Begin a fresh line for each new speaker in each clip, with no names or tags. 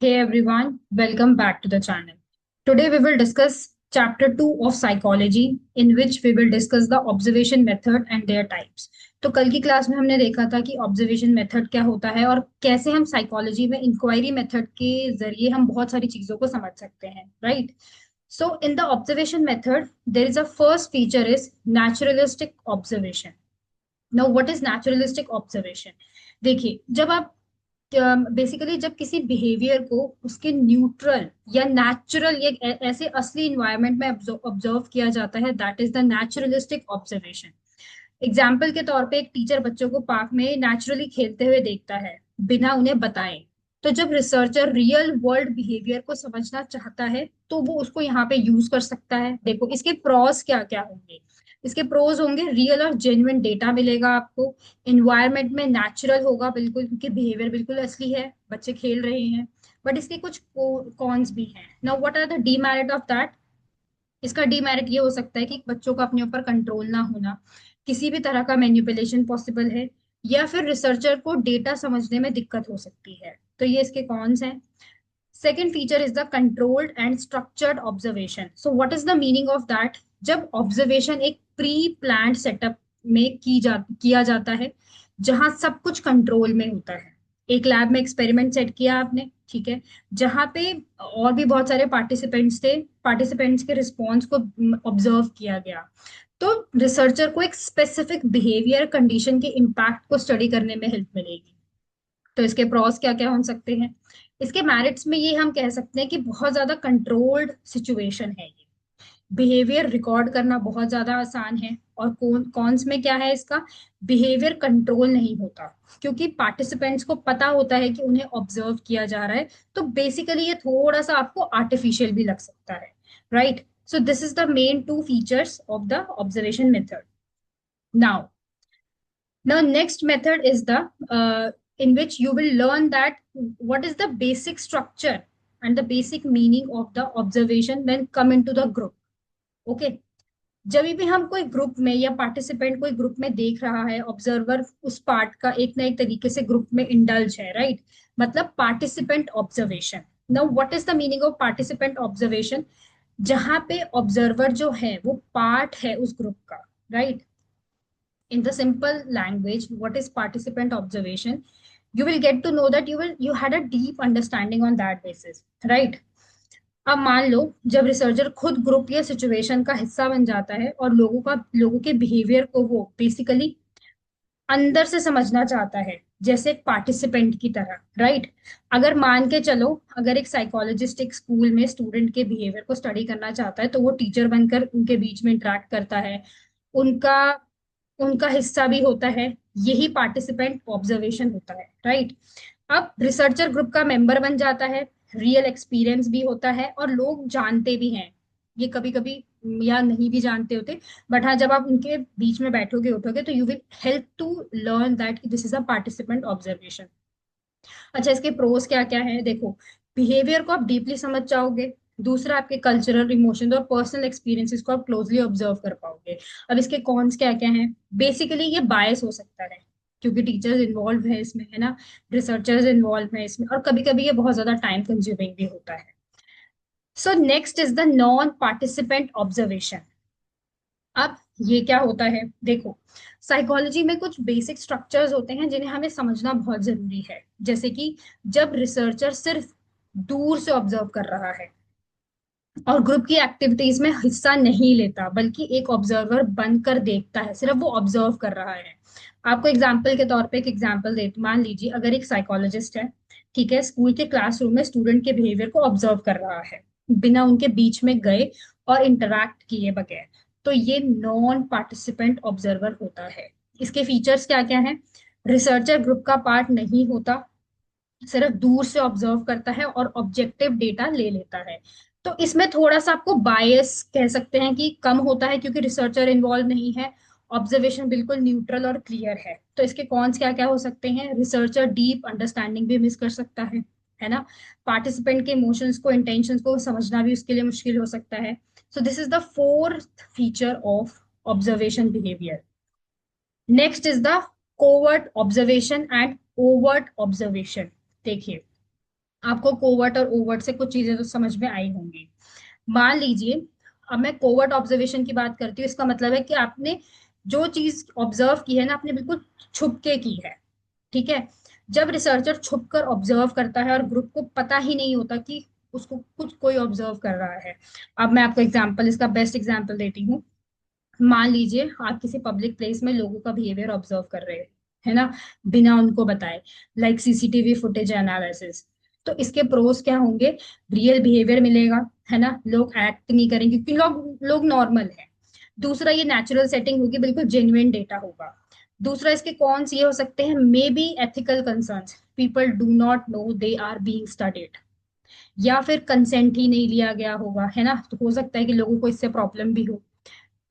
Hey everyone, welcome back to the channel. Today we will discuss chapter 2 of psychology in which we will discuss the observation method and their types. तो कल की class में हमने देखा था कि observation method क्या होता है और कैसे हम साइकोलॉजी में इंक्वायरी मेथड के जरिए हम बहुत सारी चीजों को समझ सकते हैं, right? So in the observation method there is a first feature is naturalistic observation. Now what is naturalistic observation? देखिए, जब आप बेसिकली जब किसी बिहेवियर को उसके न्यूट्रल या नेचुरल या ऐसे असली इन्वायरमेंट में ऑब्जर्व किया जाता है, that is the naturalistic observation. Example के तौर पे एक टीचर बच्चों को पार्क में नेचुरली खेलते हुए देखता है बिना उन्हें बताए. तो जब रिसर्चर रियल वर्ल्ड बिहेवियर को समझना चाहता है तो वो उसको यहाँ पे यूज कर सकता है. देखो इसके प्रॉस क्या क्या होंगे. इसके प्रोज होंगे, रियल और जेन्युइन डेटा मिलेगा आपको, इन्वायरमेंट में नेचुरल होगा बिल्कुल क्योंकि बिहेवियर बिल्कुल असली है, बच्चे खेल रहे हैं. बट इसके कुछ कॉन्स भी हैं. Now what are the demerit of that? इसका डीमेरिट ये हो सकता है कि बच्चों का अपने ऊपर कंट्रोल ना होना, किसी भी तरह का मैनिपुलेशन पॉसिबल है, या फिर रिसर्चर को डेटा समझने में दिक्कत हो सकती है. तो ये इसके कॉन्स हैं. Second feature is the controlled and structured observation. So what is the meaning of that? जब ऑब्जर्वेशन एक प्री प्लान्ड सेटअप में किया जाता है, जहां सब कुछ कंट्रोल में होता है. एक लैब में एक्सपेरिमेंट सेट किया आपने, ठीक है, जहां पे और भी बहुत सारे पार्टिसिपेंट्स थे, पार्टिसिपेंट्स के रिस्पॉन्स को ऑब्जर्व किया गया. तो रिसर्चर को एक स्पेसिफिक बिहेवियर कंडीशन के इम्पैक्ट को स्टडी करने में हेल्प मिलेगी. तो इसके प्रॉस क्या क्या हो सकते हैं? इसके मेरिट्स में ये हम कह सकते हैं कि बहुत ज्यादा कंट्रोल्ड सिचुएशन है ये, बिहेवियर रिकॉर्ड करना बहुत ज्यादा आसान है. और कॉन्स में क्या है इसका? बिहेवियर कंट्रोल नहीं होता क्योंकि पार्टिसिपेंट्स को पता होता है कि उन्हें ऑब्जर्व किया जा रहा है. तो बेसिकली ये थोड़ा सा आपको आर्टिफिशियल भी लग सकता है, right? So this is the main two features of the observation method. Now Now, next method is the in which you will learn that what is the basic structure and the basic meaning of the observation when come into the group. Okay. जब भी हम कोई group में या participant कोई group में देख रहा है, ऑब्जर्वर उस पार्ट का एक ना एक तरीके से ग्रुप में इंडल्ज है, राइट? मतलब participant observation. Now what is the meaning of participant observation? जहां पे ऑब्जर्वर जो है वो पार्ट है उस ग्रुप का, right? In the simple language, what is participant observation? You will get to know that you had a deep understanding on that basis, right? अब मान लो जब रिसर्चर खुद ग्रुप या सिचुएशन का हिस्सा बन जाता है और लोगों के बिहेवियर को वो बेसिकली अंदर से समझना चाहता है, जैसे एक पार्टिसिपेंट की तरह, राइट? अगर मान के चलो, अगर एक साइकोलॉजिस्ट एक स्कूल में स्टूडेंट के बिहेवियर को स्टडी करना चाहता है तो वो टीचर बनकर उनके बीच में इंटरेक्ट करता है, उनका उनका हिस्सा भी होता है. यही पार्टिसिपेंट ऑब्जर्वेशन होता है, राइट? अब रिसर्चर ग्रुप का मेंबर बन जाता है, रियल एक्सपीरियंस भी होता है और लोग जानते भी हैं. ये कभी कभी या नहीं भी जानते होते, बट हाँ, जब आप उनके बीच में बैठोगे उठोगे तो you will help to learn that this is a participant observation. अच्छा, इसके प्रोज क्या क्या है? देखो, बिहेवियर को आप डीपली समझ जाओगे. दूसरा, आपके कल्चरल इमोशंस और पर्सनल एक्सपीरियंसेस को आप क्लोजली ऑब्जर्व कर पाओगे. अब इसके कॉन्स क्या क्या हैं? बेसिकली ये बायस हो सकता है क्योंकि टीचर्स इन्वॉल्व है इसमें, है ना, रिसर्चर्स इन्वॉल्व है इसमें, और कभी कभी ये बहुत ज्यादा टाइम कंज्यूमिंग भी होता है. So next is the non participant observation. अब ये क्या होता है? देखो, साइकोलॉजी में कुछ बेसिक स्ट्रक्चर्स होते हैं जिन्हें हमें समझना बहुत जरूरी है. जैसे कि जब रिसर्चर सिर्फ दूर से ऑब्जर्व कर रहा है और ग्रुप की एक्टिविटीज में हिस्सा नहीं लेता बल्कि एक ऑब्जर्वर बनकर देखता है, सिर्फ वो ऑब्जर्व कर रहा है. आपको एग्जाम्पल के तौर पे एक एग्जाम्पल दे, मान लीजिए अगर एक साइकोलॉजिस्ट है, ठीक है, स्कूल के क्लासरूम में स्टूडेंट के बिहेवियर को ऑब्जर्व कर रहा है बिना उनके बीच में गए और इंटरैक्ट किए बगैर, तो ये नॉन पार्टिसिपेंट ऑब्जर्वर होता है. इसके फीचर्स क्या क्या हैं? रिसर्चर ग्रुप का पार्ट नहीं होता, सिर्फ दूर से ऑब्जर्व करता है और ऑब्जेक्टिव डेटा ले लेता है. तो इसमें थोड़ा सा आपको बायस कह सकते हैं कि कम होता है क्योंकि रिसर्चर इन्वॉल्व नहीं है. ऑब्जर्वेशन बिल्कुल न्यूट्रल और क्लियर है. तो इसके कॉन्स क्या क्या हो सकते हैं? रिसर्चर डीप अंडरस्टैंडिंग भी मिस कर सकता है ना? पार्टिसिपेंट के इमोशंस को, इंटेंशंस को समझना भी उसके लिए मुश्किल हो सकता है. सो this is the fourth feature of observation behaviour. Next is the covert observation and overt observation. देखिए, आपको कोवर्ट और ओवर्ट से कुछ चीजें तो समझ में आई होंगी। मान लीजिए, अब मैं कोवर्ट ऑब्जर्वेशन की बात करती हूँ, इसका मतलब है कि आपने जो चीज ऑब्जर्व की है ना, आपने बिल्कुल छुप के की है। ठीक है। जब रिसर्चर छुप कर ऑब्जर्व करता है और ग्रुप को पता ही नहीं होता कि उसको कुछ कोई ऑब्जर्व कर रहा है। अब मैं आपको एग्जांपल, इसका बेस्ट एग्जांपल देती हूँ। मान लीजिए आप किसी पब्लिक प्लेस में लोगों का बिहेवियर ऑब्जर्व कर रहे हैं, है ना, बिना उनको बताए, लाइक सीसीटीवी फुटेज एनालिसिस। तो इसके प्रोस क्या होंगे? रियल बिहेवियर मिलेगा, है ना, लोग एक्ट नहीं करेंगे क्योंकि लोग लोग नॉर्मल है। दूसरा, ये नेचुरल सेटिंग होगी, बिल्कुल जेन्युइन डेटा होगा। दूसरा, इसके कॉन्स ये हो सकते हैं, may be ethical concerns, people do not know they are being studied, या फिर कंसेंट ही नहीं लिया गया होगा, है ना, तो हो सकता है कि लोगों को इससे प्रॉब्लम भी हो।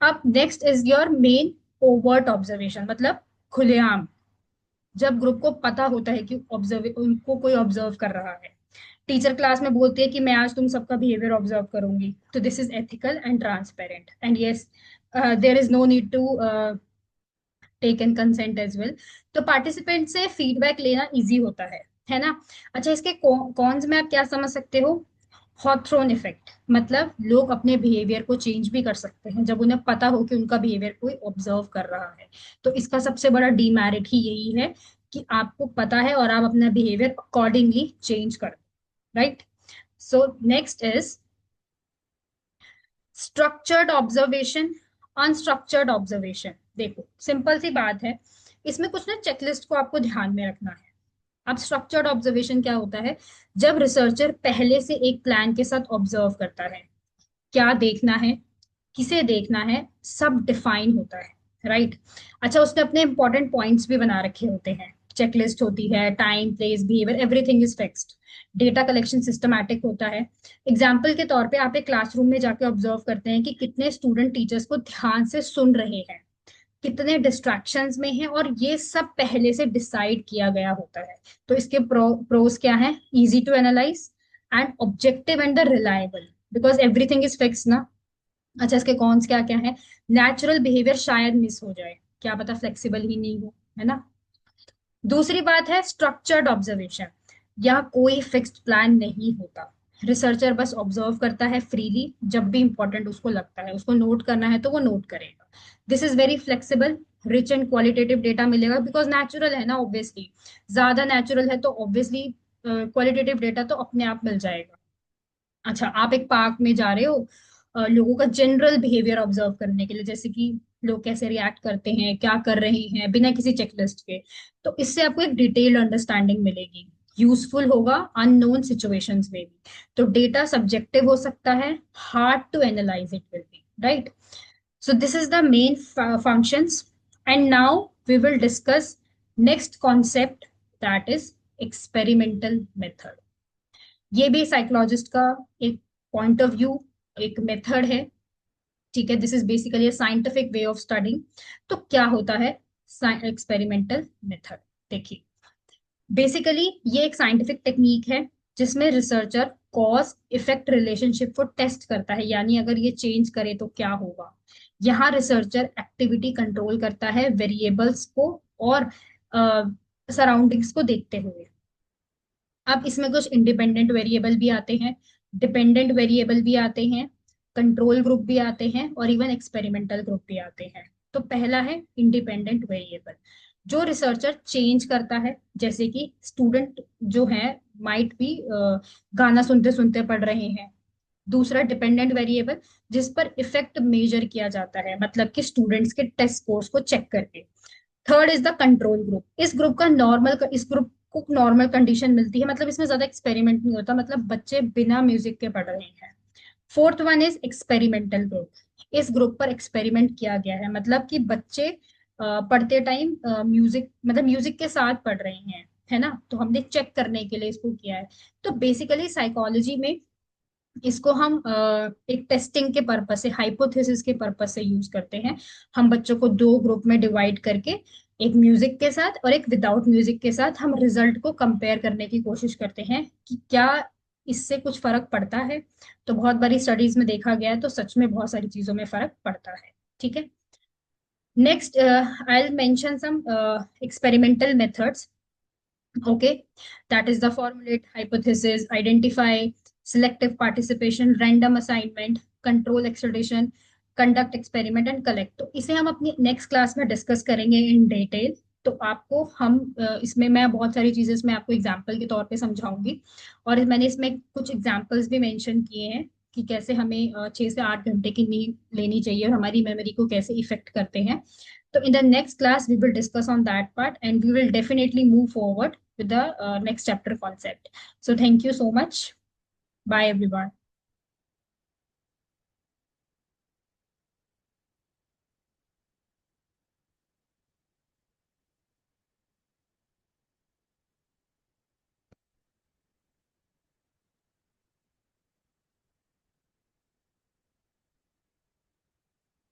अब next is your main overt observation, मतलब खुलेआम, जब ग्रुप को पता होता है कि ऑब्जर्व उनको कोई ऑब्जर्व कर रहा है। टीचर क्लास में बोलती है कि मैं आज तुम सबका बिहेवियर ऑब्जर्व करूंगी, तो this is ethical and transparent, and yes, there is no need to take an consent as well. तो पार्टिसिपेंट से फीडबैक लेना इजी होता है ना। अच्छा, इसके कॉन्स में आप क्या समझ सकते हो? हॉथ्रोन इफेक्ट, मतलब लोग अपने बिहेवियर को चेंज भी कर सकते हैं जब उन्हें पता हो कि उनका बिहेवियर कोई ऑब्जर्व कर रहा है। तो इसका सबसे बड़ा डीमेरिट ही यही है कि आपको पता है और आप अपना बिहेवियर अकॉर्डिंगली चेंज कर, right. So next is structured observation, unstructured observation. देखो, सिंपल सी बात है, इसमें कुछ ना चेकलिस्ट को आपको ध्यान में रखना है। अब स्ट्रक्चर्ड ऑब्जर्वेशन क्या होता है? जब रिसर्चर पहले से एक प्लान के साथ ऑब्जर्व करता है, क्या देखना है, किसे देखना है, सब डिफाइन होता है, राइट। अच्छा, उसने अपने इंपॉर्टेंट पॉइंट्स भी बना रखे होते हैं, चेकलिस्ट होती है, time place behaviour everything is fixed. Data collection systematic होता है। एग्जाम्पल के तौर पे आप एक क्लासरूम में जाके ऑब्जर्व करते हैं कि कितने स्टूडेंट टीचर्स को ध्यान से सुन रहे हैं, कितने डिस्ट्रैक्शंस में हैं, और ये सब पहले से डिसाइड किया गया होता है। तो इसके प्रोस क्या है? Easy to analyse and objective and the reliable, because everything is fix ना। अच्छा, इसके कॉन्स क्या क्या है? नेचुरल बिहेवियर शायद मिस हो जाए, क्या पता फ्लेक्सिबल ही नहीं हो, है ना। दूसरी बात है स्ट्रक्चर्ड ऑब्जर्वेशन, यहाँ कोई फिक्स्ड प्लान नहीं होता। रिसर्चर बस ऑब्जर्व करता है फ्रीली, जब भी इंपॉर्टेंट उसको लगता है, उसको नोट करना है तो वो नोट करेगा। This is very flexible, rich and qualitative data मिलेगा, बिकॉज नेचुरल है ना, ऑब्वियसली। ज्यादा नेचुरल है तो ऑब्वियसली क्वालिटेटिव डेटा तो अपने आप मिल जाएगा। अच्छा, आप एक पार्क में जा रहे हो लोगों का जनरल बिहेवियर ऑब्जर्व करने के लिए, जैसे कि लोग कैसे रिएक्ट करते हैं, क्या कर रहे हैं, बिना किसी चेकलिस्ट के। तो इससे आपको एक डिटेल्ड अंडरस्टैंडिंग मिलेगी, यूजफुल होगा अननोन सिचुएशंस में भी। तो डेटा सब्जेक्टिव हो सकता है, hard to analyse it will be, right. So this is the main functions, and now we will discuss next concept, that is experimental method। ये भी साइकोलॉजिस्ट का एक पॉइंट ऑफ व्यू, एक मेथड है। ठीक है, this is basically a scientific way of studying. तो क्या होता है एक्सपेरिमेंटल मेथड? देखिए, बेसिकली ये एक साइंटिफिक टेक्निक है जिसमें रिसर्चर कॉज इफेक्ट रिलेशनशिप को टेस्ट करता है, यानी अगर ये चेंज करे तो क्या होगा। यहाँ रिसर्चर एक्टिविटी कंट्रोल करता है वेरिएबल्स को और सराउंडिंग्स को देखते हुए। अब इसमें कुछ इंडिपेंडेंट वेरिएबल भी आते हैं, डिपेंडेंट वेरिएबल भी आते हैं, कंट्रोल ग्रुप भी आते हैं, और इवन एक्सपेरिमेंटल ग्रुप भी आते हैं। तो पहला है इंडिपेंडेंट वेरिएबल, जो रिसर्चर चेंज करता है, जैसे कि स्टूडेंट जो है माइट भी गाना सुनते सुनते पढ़ रहे हैं। दूसरा डिपेंडेंट वेरिएबल, जिस पर इफेक्ट मेजर किया जाता है, मतलब कि स्टूडेंट्स के टेस्ट स्कोर्स को चेक करके। Third is the control group, इस ग्रुप को नॉर्मल कंडीशन मिलती है, मतलब इसमें ज्यादा एक्सपेरिमेंट नहीं होता, मतलब बच्चे बिना म्यूजिक के पढ़ रहे हैं। Fourth one is experimental group, इस ग्रुप पर एक्सपेरिमेंट किया गया है, मतलब कि बच्चे पढ़ते टाइम म्यूजिक, मतलब म्यूजिक के साथ पढ़ रहे हैं, है ना, तो हमने चेक करने के लिए इसको किया है। तो बेसिकली साइकोलॉजी में इसको हम एक टेस्टिंग के पर्पज से, हाइपोथेसिस के पर्पज से यूज करते हैं। हम बच्चों को दो ग्रुप में डिवाइड करके, एक म्यूजिक के साथ और एक विदाउट म्यूजिक के साथ, हम रिजल्ट को कंपेयर करने की कोशिश करते हैं कि क्या इससे कुछ फर्क पड़ता है। तो बहुत बारी स्टडीज में देखा गया है, तो सच में बहुत सारी चीजों में फर्क पड़ता है। ठीक है। Next I will mention some experimental methods. Okay, that is the formulate hypothesis, identify, selective participation, random assignment, control extradition, conduct experiment and collect. तो इसे हम अपनी नेक्स्ट क्लास में डिस्कस करेंगे इन डिटेल। तो आपको हम इसमें मैं बहुत सारी चीजें इसमें आपको एग्जांपल के तौर पे समझाऊंगी, और मैंने इसमें कुछ एग्जांपल्स भी मेंशन किए हैं कि कैसे हमें 6 से 8 घंटे की नींद लेनी चाहिए और हमारी मेमोरी को कैसे इफेक्ट करते हैं। So in the next class, we will discuss on that part and we will definitely move forward with the next chapter concept. So thank you so much. Bye everyone.